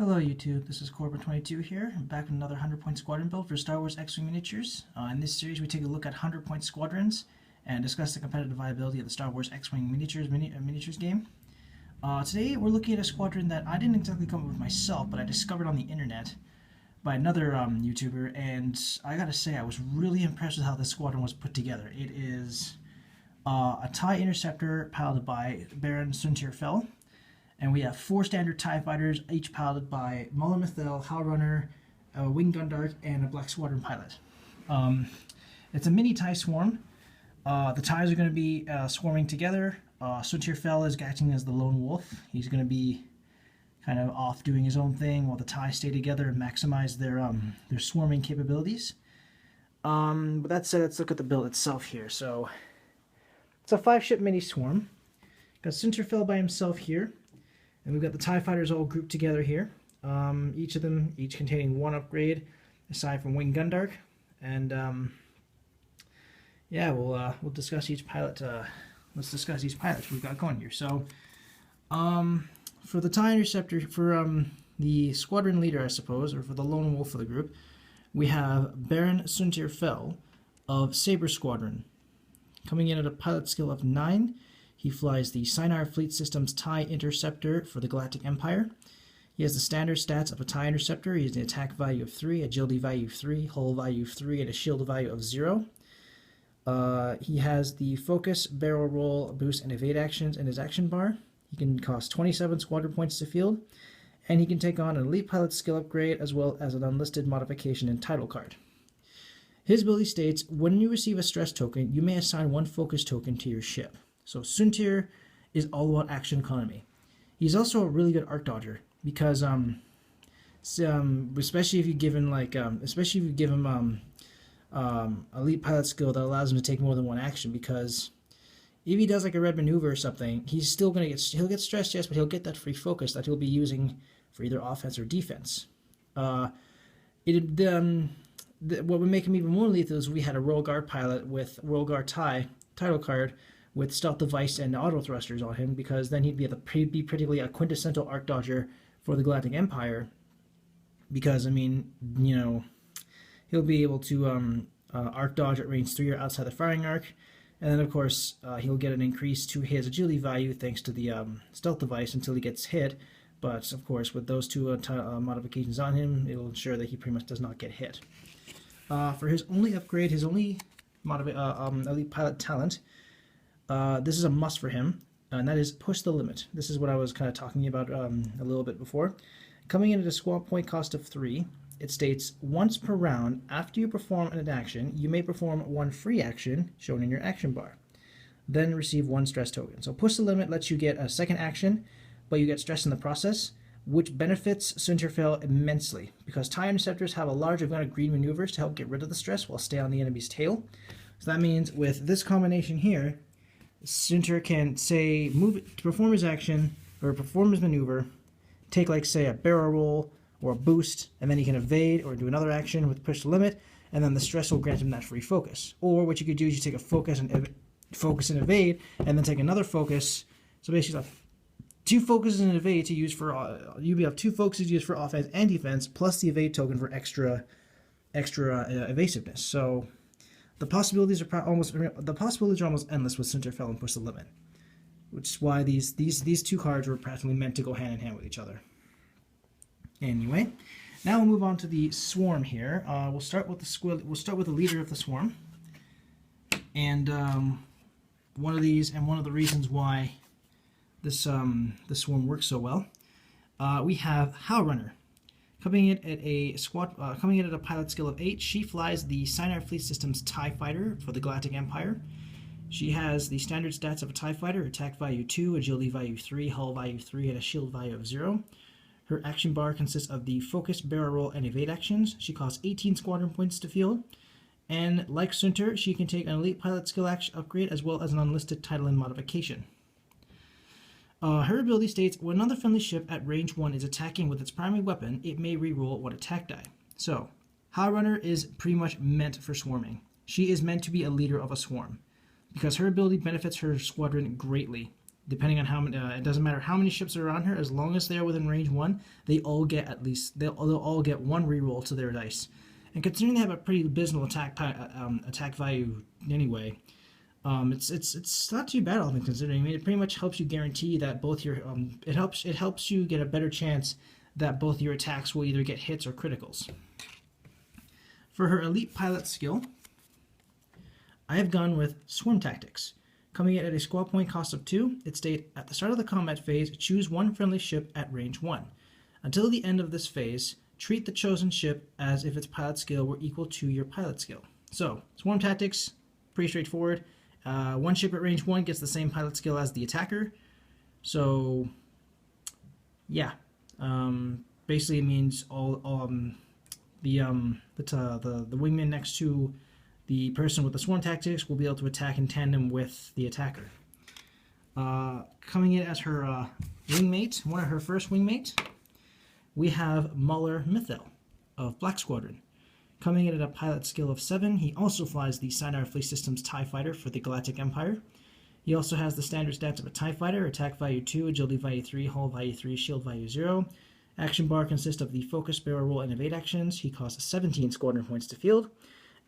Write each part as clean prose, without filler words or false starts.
Hello YouTube, this is Corbin22 here. I'm back with another 100-point squadron build for Star Wars X-Wing miniatures. In this series we take a look at 100-point squadrons and discuss the competitive viability of the Star Wars X-Wing miniatures game. Today we're looking at a squadron that I didn't exactly come up with myself, but I discovered on the internet by another YouTuber, and I gotta say I was really impressed with how this squadron was put together. It is a TIE Interceptor piloted by Baron Soontir Fel. And we have 4 standard TIE fighters, each piloted by Mauler, Mithel, Howlrunner, a Wing Gundark, and a Black Squadron pilot. It's a mini TIE swarm. The TIEs are going to be swarming together. Soontir Fel is acting as the lone wolf. He's going to be kind of off doing his own thing while the TIEs stay together and maximize their swarming capabilities. But that said, let's look at the build itself here. So it's a 5-ship mini swarm. Got Soontir Fel by himself here. And we've got the TIE fighters all grouped together here. Each of them, each containing 1 upgrade, aside from Wing Gundark. And yeah, we'll discuss each pilot. Let's discuss each pilot we've got going here. So, for the TIE Interceptor, for the squadron leader, I suppose, or for the lone wolf of the group, we have Baron Soontir Fel of Saber Squadron, coming in at a pilot skill of 9. He flies the Sinar Fleet System's TIE Interceptor for the Galactic Empire. He has the standard stats of a TIE Interceptor. He has an attack value of 3, agility value of 3, hull value of 3, and a shield value of 0. He has the Focus, Barrel Roll, Boost, and Evade actions in his action bar. He can cost 27 squadron points to field, and he can take on an Elite Pilot skill upgrade as well as an unlisted modification and title card. His ability states, when you receive a stress token, you may assign 1 focus token to your ship. So Soontir is all about action economy. He's also a really good arc dodger because, especially if you give him elite pilot skill that allows him to take more than 1 action. Because if he does like a red maneuver or something, he's still gonna he'll get stressed, yes, but he'll get that free focus that he'll be using for either offense or defense. What would make him even more lethal is we had a Royal Guard pilot with Royal Guard TIE title card with stealth device and auto thrusters on him, because then he'd be practically a quintessential arc dodger for the Galactic Empire. Because I mean, you know, he'll be able to arc dodge at range 3 or outside the firing arc, and then of course he'll get an increase to his agility value thanks to the stealth device until he gets hit. But of course, with those 2 modifications on him, it'll ensure that he pretty much does not get hit. For his only upgrade, his only elite pilot talent. This is a must for him, and that is Push the Limit. This is what I was kind of talking about a little bit before. Coming in at a squad point cost of 3, it states, once per round, after you perform an action, you may perform 1 free action, shown in your action bar, then receive 1 stress token. So Push the Limit lets you get a second action, but you get stress in the process, which benefits Soontir Fel immensely, because TIE Interceptors have a large amount of green maneuvers to help get rid of the stress while stay on the enemy's tail. So that means with this combination here, Soontir can, say, move to perform his action or perform his maneuver, take like, say, a barrel roll or a boost, and then he can evade or do another action with Push the Limit, and then the stress will grant him that free focus. Or what you could do is you take a focus and evade, and then take another focus. So basically, you have 2 focuses and evade to use for you have 2 focuses to use for offense and defense, plus the evade token for extra evasiveness. So the possibilities are almost endless with Soontir Fel and Push the Limit, which is why these 2 cards were practically meant to go hand in hand with each other. Anyway, now we'll move on to the swarm here. We'll start with the leader of the swarm, and one of the reasons why this swarm works so well. We have Howlrunner. Coming in at a pilot skill of 8, she flies the Sinar Fleet System's TIE Fighter for the Galactic Empire. She has the standard stats of a TIE Fighter: attack value 2, agility value 3, hull value 3, and a shield value of 0. Her action bar consists of the Focus, Barrel Roll, and Evade actions. She costs 18 squadron points to field. And like Soontir, she can take an Elite Pilot skill upgrade as well as an unlisted title and modification. Her ability states, when another friendly ship at range 1 is attacking with its primary weapon, it may reroll 1 attack die. So, Howlrunner is pretty much meant for swarming. She is meant to be a leader of a swarm, because her ability benefits her squadron greatly. depending on how many. It doesn't matter how many ships are around her, as long as they are within range 1, they all get at least they'll all get 1 reroll to their dice. And considering they have a pretty abysmal attack value anyway, it's not too bad, all things considering. I mean, it pretty much helps you guarantee that both your it helps you get a better chance that both your attacks will either get hits or criticals. For her elite pilot skill, I have gone with Swarm Tactics. Coming in at a squad point cost of 2, it states, at the start of the combat phase, choose 1 friendly ship at range 1. Until the end of this phase, treat the chosen ship as if its pilot skill were equal to your pilot skill. So, Swarm Tactics, pretty straightforward. 1 ship at range 1 gets the same pilot skill as the attacker. So, yeah. Basically it means the wingman next to the person with the Swarm Tactics will be able to attack in tandem with the attacker. Coming in as her wingmate, one of her first wingmate, we have Mauler Mithel of Black Squadron. Coming in at a pilot skill of 7, he also flies the Soontir Fleet Systems TIE Fighter for the Galactic Empire. He also has the standard stats of a TIE Fighter, attack value 2, agility value 3, hull value 3, shield value 0. Action bar consists of the focus, barrel roll, and evade actions. He costs 17 squadron points to field,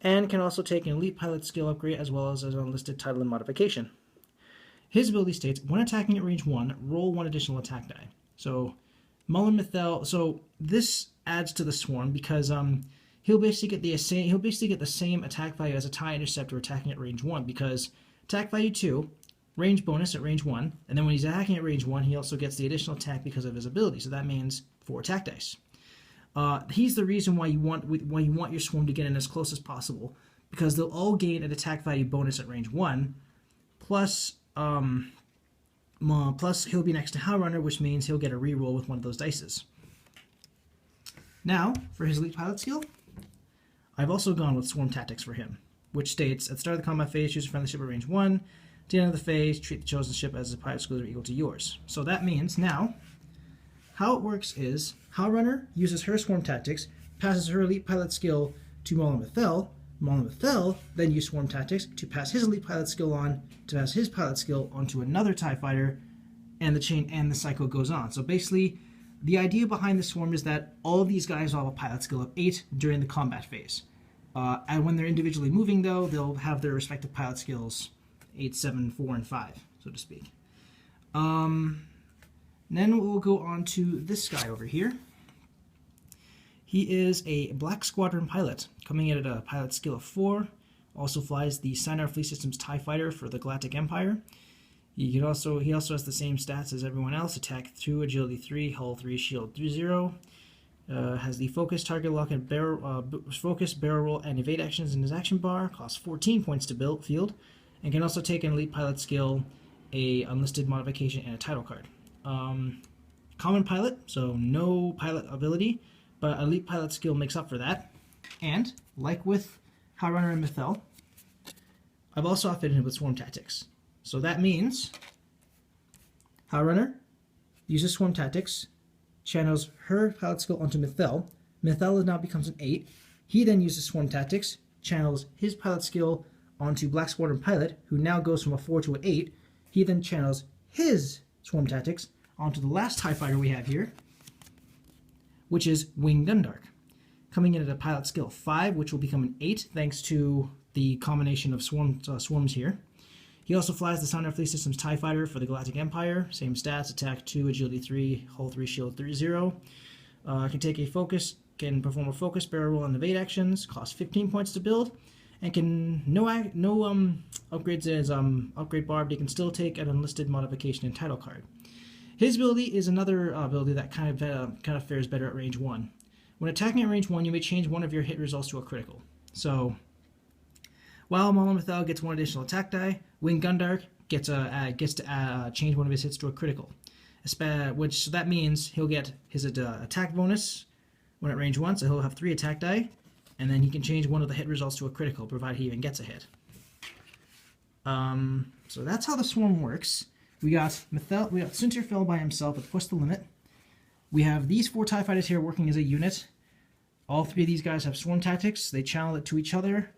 and can also take an elite pilot skill upgrade as well as an unlisted title and modification. His ability states, when attacking at range 1, roll 1 additional attack die. So, Mauler Mithel, so this adds to the swarm because he'll basically get the same attack value as a TIE Interceptor attacking at range 1, because attack value 2, range bonus at range 1, and then when he's attacking at range 1, he also gets the additional attack because of his ability, so that means 4 attack dice. He's the reason why you want your swarm to get in as close as possible, because they'll all gain an attack value bonus at range 1, plus he'll be next to Howlrunner, which means he'll get a reroll with one of those dices. Now, for his elite pilot skill, I've also gone with Swarm Tactics for him, which states, at the start of the combat phase, choose a friendly ship at range 1. At the end of the phase, treat the chosen ship as a pilot skill are equal to yours. So that means now, how it works is, Howlrunner uses her Swarm Tactics, passes her elite pilot skill to Mauler Mithel. Mauler Mithel then uses Swarm Tactics to pass his elite pilot skill on, to pass his pilot skill onto another TIE Fighter, and the chain and the cycle goes on. So basically, the idea behind the swarm is that all of these guys will have a pilot skill of 8 during the combat phase. And when they're individually moving, though, they'll have their respective pilot skills 8, 7, 4, and 5, so to speak. Then we'll go on to this guy over here. He is a Black Squadron pilot, coming in at a pilot skill of 4. Also flies the Soontir Fleet Systems TIE Fighter for the Galactic Empire. He also has the same stats as everyone else: attack 2, agility 3, hull 3, shield 0. Has the focus, target lock, and focus, barrel roll, and evade actions in his action bar. Costs 14 points to field, and can also take an elite pilot skill, a unlisted modification, and a title card. Common pilot, so no pilot ability, but elite pilot skill makes up for that. And like with Howlrunner and Mithel, I've also outfitted him with Swarm Tactics. So that means Howlrunner uses Swarm Tactics, channels her pilot skill onto Mithel. Mithel now becomes an 8. He then uses Swarm Tactics, channels his pilot skill onto Black Squadron Pilot, who now goes from a 4 to an 8. He then channels his Swarm Tactics onto the last TIE Fighter we have here, which is Wing Gundark, coming in at a pilot skill 5, which will become an 8 thanks to the combination of swarms here. He also flies the Soontir Fleet Systems TIE Fighter for the Galactic Empire. Same stats: attack 2, agility 3, hull 3, shield 0. Can take a focus, can perform a focus, barrel roll, and evade actions. Costs 15 points to build, and can no upgrades in his upgrade bar, but he can still take an unlisted modification and title card. His ability is another ability that kind of fares better at range 1. When attacking at range 1, you may change one of your hit results to a critical. So, while Mauler Mithel gets 1 additional attack die, Wing Gundark gets to change one of his hits to a critical. So that means he'll get his attack bonus when at range 1, so he'll have 3 attack die, and then he can change one of the hit results to a critical, provided he even gets a hit. So that's how the swarm works. We got Soontir Fel by himself with Push the Limit. We have these 4 TIE Fighters here working as a unit. All 3 of these guys have Swarm Tactics. They channel it to each other.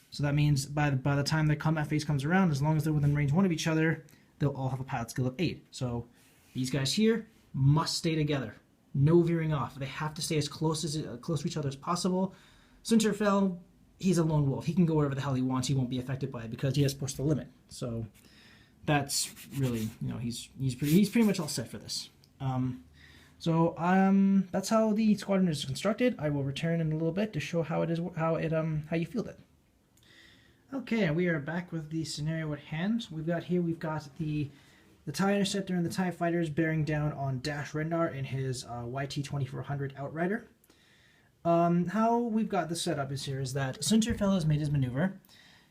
So that means by the time the combat phase comes around, as long as they're within range 1 of each other, they'll all have a pilot skill of 8. So these guys here must stay together. No veering off. They have to stay as close to each other as possible. Soontir Fel, he's a lone wolf. He can go wherever the hell he wants. He won't be affected by it because he has pushed the limit. So that's really, he's pretty much all set for this. That's how the squadron is constructed. I will return in a little bit to show how you field it. Okay, we are back with the scenario at hand. We've got the TIE Interceptor and the TIE Fighters bearing down on Dash Rendar in his YT-2400 Outrider. How we've got this set up is that Soontir Fel has made his maneuver.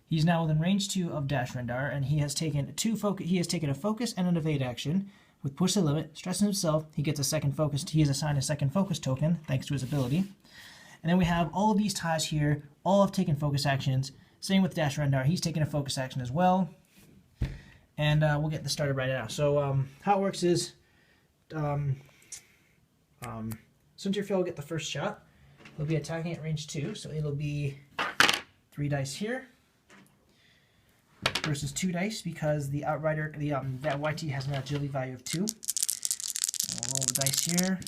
He's now within range 2 of Dash Rendar, and he has taken a focus and an evade action. With push the limit, stressing himself, he gets a second focus. He is assigned a second focus token thanks to his ability. And then we have all of these TIEs here. All have taken focus actions. Same with Dash Rendar. He's taken a focus action as well. And we'll get this started right now. So how it works is Soontir Fel will get the first shot. He'll be attacking at range 2, so it'll be 3 dice here versus 2 dice because the Outrider, that YT has an agility value of 2. So we'll roll the dice here.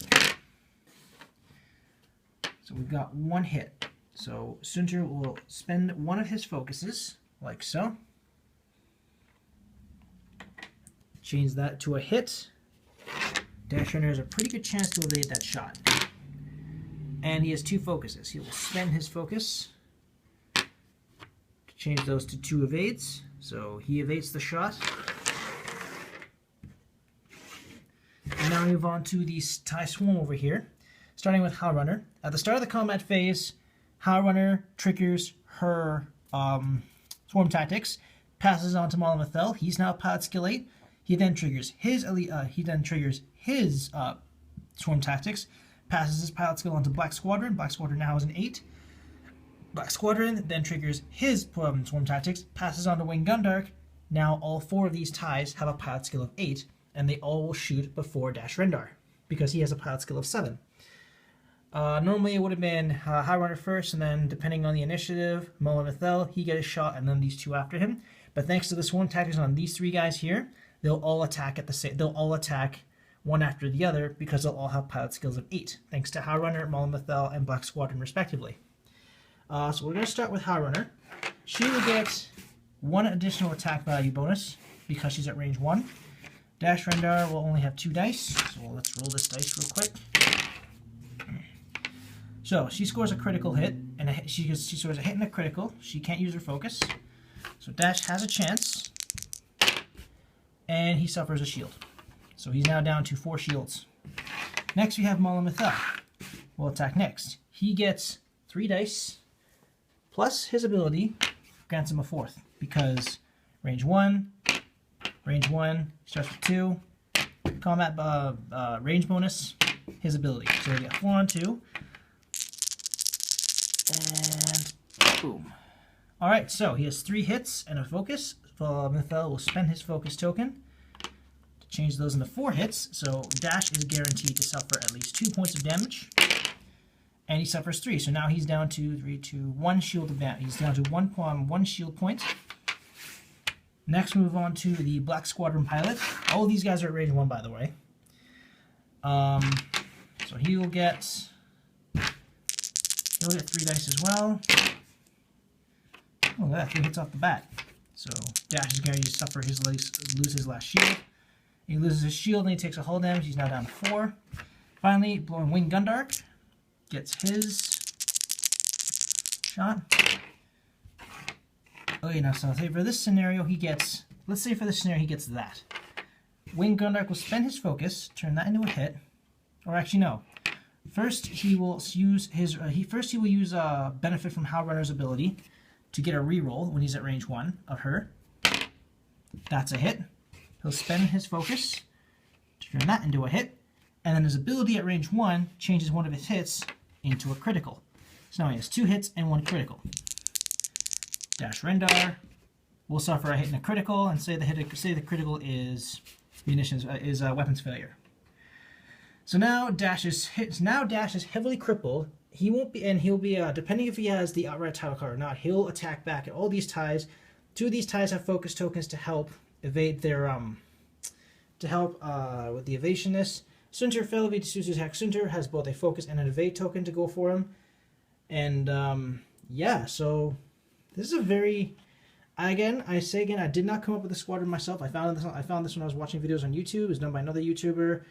So we've got 1 hit. So Soontir will spend one of his focuses, like so. Change that to a hit. Dash Runner has a pretty good chance to evade that shot. And he has 2 focuses. He will spend his focus to change those to 2 evades. So he evades the shot. And now we move on to the TIE Swarm over here, starting with Howlrunner. At the start of the combat phase, Howlrunner triggers her swarm tactics, passes on to Mauler Mithel. He's now pilot skill 8. He then triggers his swarm tactics, passes his pilot skill onto Black Squadron. Black Squadron now has an 8. Black Squadron then triggers his swarm tactics, passes on to Wing Gundark. Now all 4 of these TIEs have a pilot skill of 8, and they all will shoot before Dash Rendar because he has a pilot skill of 7. Normally it would have been Howlrunner first, and then depending on the initiative, Mauler Mithel, he get a shot, and then these 2 after him. But thanks to the swarm tactics on these 3 guys here, they'll all attack They'll all attack one after the other because they'll all have pilot skills of 8, thanks to Howlrunner, Mauler Mithel, and Black Squadron respectively. So we're going to start with Howlrunner. She will get 1 additional attack value bonus because she's at range 1. Dash Rendar will only have 2 dice, so let's roll this dice real quick. So she scores a critical hit, and she scores a hit and a critical. She can't use her focus. So Dash has a chance, and he suffers a shield. So he's now down to 4 shields. Next we have Mauler Mithel. Will attack next. He gets 3 dice, plus his ability grants him a 4th, because range 1, starts with 2, combat range bonus, his ability. So we get 4 on 2. And boom. Alright, so he has 3 hits and a focus. Mithel will spend his focus token to change those into 4 hits. So Dash is guaranteed to suffer at least 2 points of damage. And he suffers 3. So now he's down to 1 shield of damage. He's down to 1 shield point. Next, move on to the Black Squadron pilot. All of these guys are at range 1, by the way. So he will get 3 dice as well. Oh, look at that, 3 hits off the bat. So Dash is going to suffer lose his last shield. He loses his shield and he takes a hull damage. He's now down to 4. Finally, blowing Wing Gundark gets his shot. Okay, now so say for this scenario he gets. Let's say for this scenario he gets that. Wing Gundark will spend his focus, turn that into a hit. Or actually no. First, he will use benefit from Howlrunner's ability to get a reroll when he's at range 1 of her. That's a hit. He'll spend his focus to turn that into a hit, and then his ability at range 1 changes one of his hits into a critical. So now he has 2 hits and 1 critical. Dash Rendar will suffer a hit and a critical, and say the critical is weapons failure. So now Dash is heavily crippled. He won't be, and he'll be depending if he has the outright title card or not. He'll attack back at all these TIEs. 2 of these TIEs have focus tokens to help evade their to help with the evasionness. Soontir Fel V2 attack Soontir has both a focus and an evade token to go for him. And yeah, so this is a very... Again, I did not come up with the squadron myself. I found this when I was watching videos on YouTube. It was done by another YouTuber,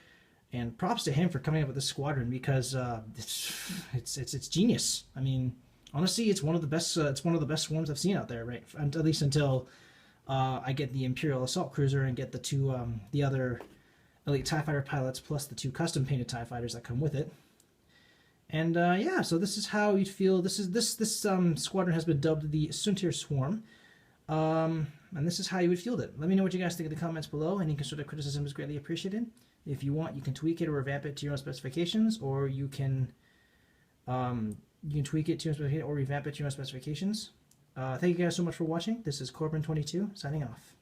and props to him for coming up with this squadron because it's genius. I mean, honestly, it's one of the best swarms I've seen out there, right? At least until I get the Imperial Assault Cruiser and get the two the other elite TIE Fighter pilots plus the two custom painted TIE Fighters that come with it. And yeah, so this is how you'd feel. This squadron has been dubbed the Soontir Swarm. And this is how you would field it. Let me know what you guys think in the comments below. Any constructive criticism is greatly appreciated. If you want, you can tweak it or revamp it to your own specifications, or you can tweak it to your own specifications or revamp it to your own specifications. Thank you guys so much for watching. This is Corbin22 signing off.